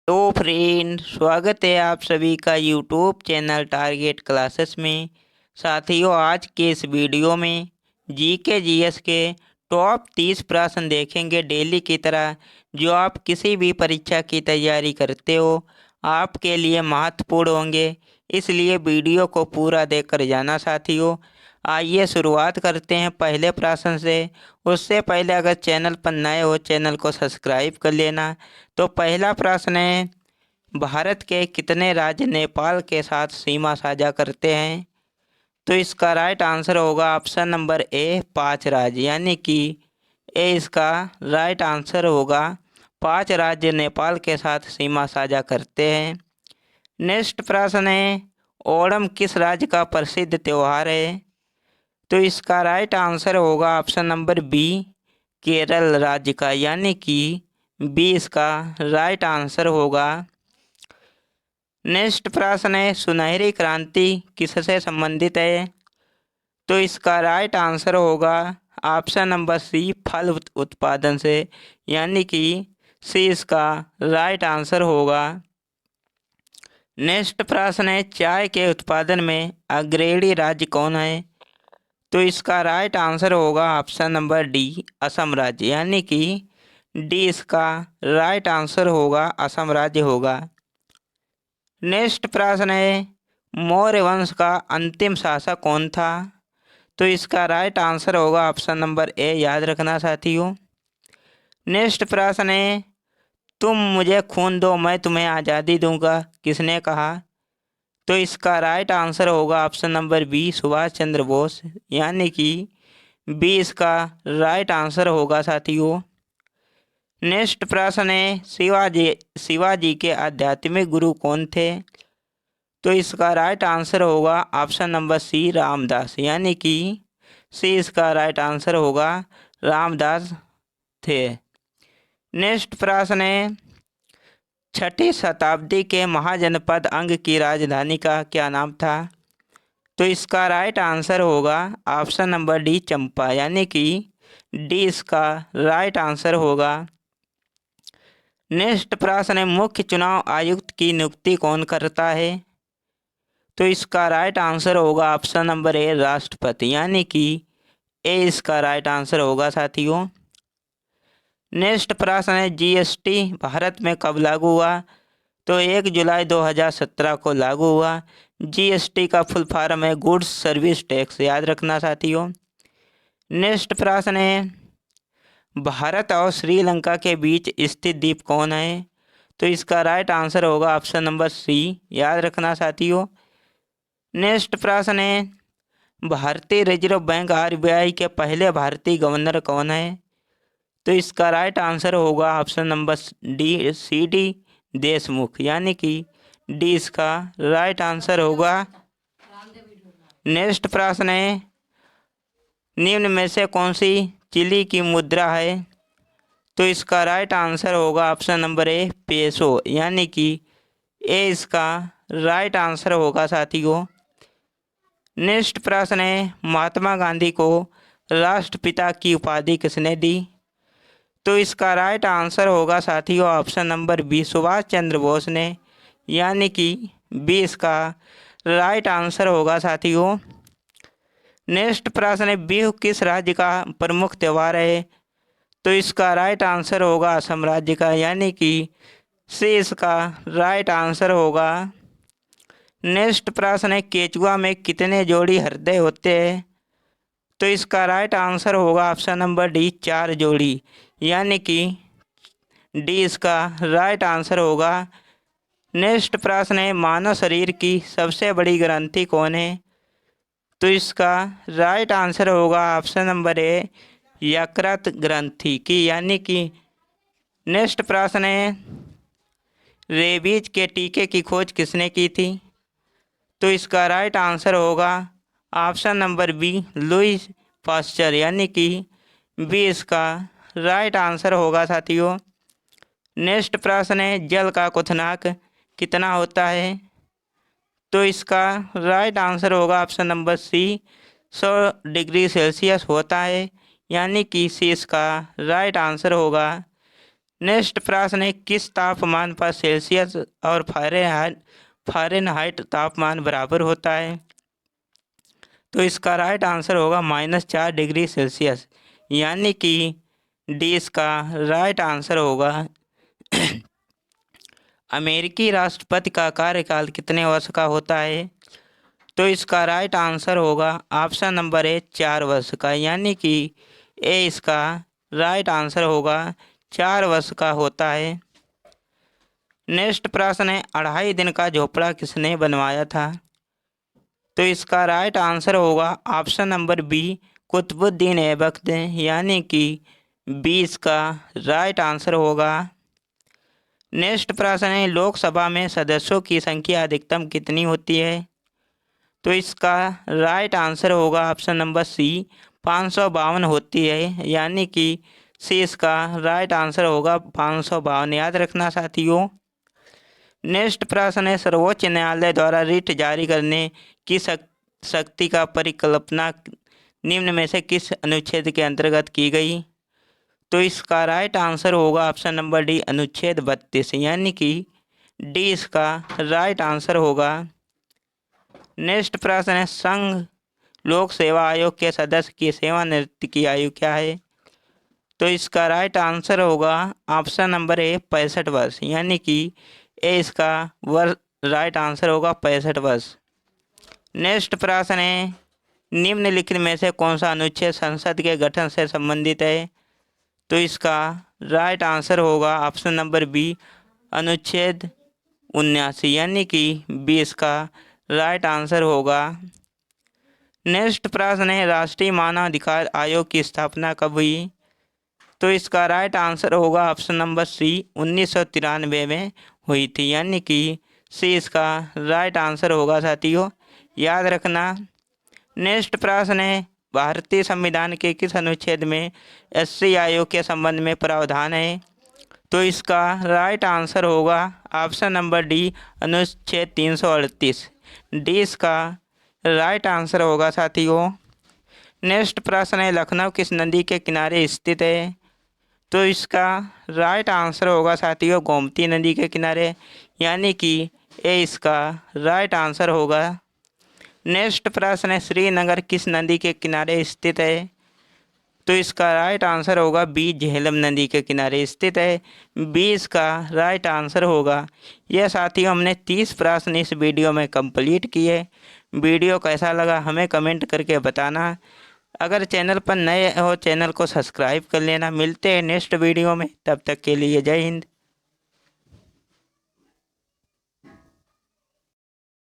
तो फ्रेंड, स्वागत है आप सभी का यूट्यूब चैनल टारगेट क्लासेस में। साथियों, आज के इस वीडियो में जीके जीएस के टॉप 30 प्रश्न देखेंगे डेली की तरह, जो आप किसी भी परीक्षा की तैयारी करते हो आपके लिए महत्वपूर्ण होंगे। इसलिए वीडियो को पूरा देखकर जाना साथियों। आइए शुरुआत करते हैं पहले प्रश्न से। उससे पहले अगर चैनल पर नए हो चैनल को सब्सक्राइब कर लेना। तो पहला प्रश्न है, भारत के कितने राज्य नेपाल के साथ सीमा साझा करते हैं? तो इसका राइट आंसर होगा ऑप्शन नंबर ए, 5 राज्य, यानी कि ए इसका राइट आंसर होगा। 5 राज्य नेपाल के साथ सीमा साझा करते हैं। नेक्स्ट प्रश्न है, ओणम किस राज्य का प्रसिद्ध त्यौहार है? तो इसका राइट आंसर होगा ऑप्शन नंबर बी, केरल राज्य का, यानी कि बी इसका राइट आंसर होगा। नेक्स्ट प्रश्न है, सुनहरी क्रांति किससे संबंधित है? तो इसका राइट आंसर होगा ऑप्शन नंबर सी, फल उत्पादन से, यानी कि सी इसका राइट आंसर होगा। नेक्स्ट प्रश्न है, चाय के उत्पादन में अग्रणी राज्य कौन है? तो इसका राइट आंसर होगा ऑप्शन नंबर डी, असम राज्य, यानी कि डी इसका राइट आंसर होगा, असम राज्य होगा। नेक्स्ट प्रश्न है, मौर्य वंश का अंतिम शासक कौन था? तो इसका राइट आंसर होगा ऑप्शन नंबर ए, याद रखना साथियों। नेक्स्ट प्रश्न है, तुम मुझे खून दो मैं तुम्हें आज़ादी दूंगा किसने कहा? तो इसका राइट आंसर होगा option number B, Subhash Chandra Bose, यानी कि बी इसका राइट आंसर होगा साथियों। नेक्स्ट प्रश्न है, शिवाजी के आध्यात्मिक गुरु कौन थे? तो इसका राइट आंसर होगा ऑप्शन नंबर सी, रामदास, यानी कि सी इसका राइट आंसर होगा, रामदास थे। नेक्स्ट प्रश्न है, 6ठी शताब्दी के महाजनपद अंग की राजधानी का क्या नाम था? तो इसका राइट आंसर होगा ऑप्शन नंबर डी, चंपा, यानी कि डी इसका राइट आंसर होगा। नेक्स्ट प्रश्न है, मुख्य चुनाव आयुक्त की नियुक्ति कौन करता है? तो इसका राइट आंसर होगा ऑप्शन नंबर ए, राष्ट्रपति, यानी कि ए इसका राइट आंसर होगा साथियों। नेक्स्ट प्रश्न है, जीएसटी भारत में कब लागू हुआ? तो 1 जुलाई 2017 को लागू हुआ। जीएसटी का फुल फॉर्म है गुड्स सर्विस टैक्स, याद रखना साथियों। नेक्स्ट प्रश्न है, भारत और श्रीलंका के बीच स्थित द्वीप कौन है? तो इसका राइट आंसर होगा ऑप्शन नंबर सी, याद रखना साथियों। नेक्स्ट प्रश्न है, भारतीय रिजर्व बैंक आरबीआई के पहले भारतीय गवर्नर कौन है? तो इसका राइट आंसर होगा option number D, C D Deshmukh, यानी कि डी इसका राइट आंसर होगा। नेक्स्ट प्रश्न है, निम्न में से कौन सी चिली की मुद्रा है? तो इसका राइट आंसर होगा ऑप्शन नंबर ए, पेसो, यानी कि ए इसका राइट आंसर होगा साथियों। नेक्स्ट प्रश्न है, महात्मा गांधी को राष्ट्रपिता की उपाधि किसने दी? तो इसका राइट आंसर होगा साथियों option number B, Subhash Chandra Bose ने, यानी कि बी इसका राइट आंसर होगा साथियों। नेक्स्ट प्रश्न है, बिहू किस राज्य का प्रमुख त्यौहार है? तो इसका राइट आंसर होगा असम राज्य का, यानी कि सी इसका राइट आंसर होगा। नेक्स्ट प्रश्न है, केचुआ में कितने जोड़ी हृदय होते हैं? तो इसका राइट आंसर होगा ऑप्शन नंबर डी, 4 जोड़ी, यानी कि डी इसका राइट आंसर होगा। नेक्स्ट प्रश्न है, मानव शरीर की सबसे बड़ी ग्रंथि कौन है? तो इसका राइट आंसर होगा ऑप्शन नंबर ए, यकृत ग्रंथि की, यानी कि नेक्स्ट प्रश्न है, रेबीज के टीके की खोज किसने की थी? तो इसका राइट आंसर होगा option number B, Louis Pasteur, यानी कि बी इसका राइट आंसर होगा साथियों। नेक्स्ट प्रश्न है, जल का क्वथनांक कितना होता है? तो इसका राइट आंसर होगा option number C, 100 degree Celsius होता है, यानी कि सी इसका राइट आंसर होगा। नेक्स्ट प्रश्न है, किस तापमान पर सेल्सियस और फ़ारेनहाइट तापमान बराबर होता है? तो इसका राइट आंसर होगा -4 डिग्री सेल्सियस, यानी कि डी इसका राइट आंसर होगा। अमेरिकी राष्ट्रपति का कार्यकाल कितने वर्ष का होता है? तो इसका राइट आंसर होगा ऑप्शन नंबर ए 4 वर्ष का, यानी कि ए इसका राइट आंसर होगा 4 वर्ष का होता है। नेक्स्ट प्रश्न है, 2.5 दिन का झोपड़ा किसने बनवाया था? तो इसका राइट आंसर होगा option number B Qutubuddin Aibak, यानी कि बी इसका राइट आंसर होगा। नेक्स्ट प्रश्न है, लोकसभा में सदस्यों की संख्या अधिकतम कितनी होती है? तो इसका राइट आंसर होगा ऑप्शन नंबर सी 552 होती है, यानी कि सी इसका राइट आंसर होगा 552, याद रखना साथियों। नेक्स्ट प्रश्न है, सर्वोच्च न्यायालय द्वारा रिट जारी करने की शक्ति का परिकल्पना निम्न में से किस अनुच्छेद के अंतर्गत की गई? तो इसका राइट आंसर होगा ऑप्शन नंबर डी अनुच्छेद 32, यानी कि डी इसका राइट आंसर होगा। नेक्स्ट प्रश्न है, संघ लोक सेवा आयोग के सदस्य की सेवानिवृत्ति की आयु क्या है? तो इसका राइट आंसर होगा ऑप्शन नंबर ए 65 वर्ष, यानी कि ए इसका राइट आंसर होगा 65 वर्ष। नेक्स्ट प्रश्न है, निम्नलिखित में से कौन सा अनुच्छेद संसद के गठन से संबंधित है? तो इसका राइट आंसर होगा ऑप्शन नंबर बी अनुच्छेद 79, यानी कि बी इसका राइट आंसर होगा। नेक्स्ट प्रश्न है, राष्ट्रीय मानवाधिकार आयोग की स्थापना कब हुई? तो इसका राइट आंसर होगा ऑप्शन नंबर सी 1993 में हुई थी, यानी कि सी इसका राइट आंसर होगा साथियों, याद रखना। नेक्स्ट प्रश्न है, भारतीय संविधान के किस अनुच्छेद में एससी आयोग के संबंध में प्रावधान है? तो इसका राइट आंसर होगा ऑप्शन नंबर डी अनुच्छेद 338, डी इसका राइट आंसर होगा साथियों। नेक्स्ट प्रश्न है, लखनऊ किस नदी के किनारे स्थित है? तो इसका राइट आंसर होगा साथियों गोमती नदी के किनारे, यानी कि ए इसका राइट आंसर होगा। नेक्स्ट प्रश्न है, श्रीनगर किस नदी के किनारे स्थित है? तो इसका राइट आंसर होगा बी झेलम नदी के किनारे स्थित है, बी इसका राइट आंसर होगा। यह साथियों हमने 30 प्रश्न इस वीडियो में कंप्लीट किए। वीडियो कैसा लगा हमें कमेंट करके बताना। अगर चैनल पर नए हो चैनल को सब्सक्राइब कर लेना। मिलते हैं नेक्स्ट वीडियो में, तब तक के लिए जय हिंद।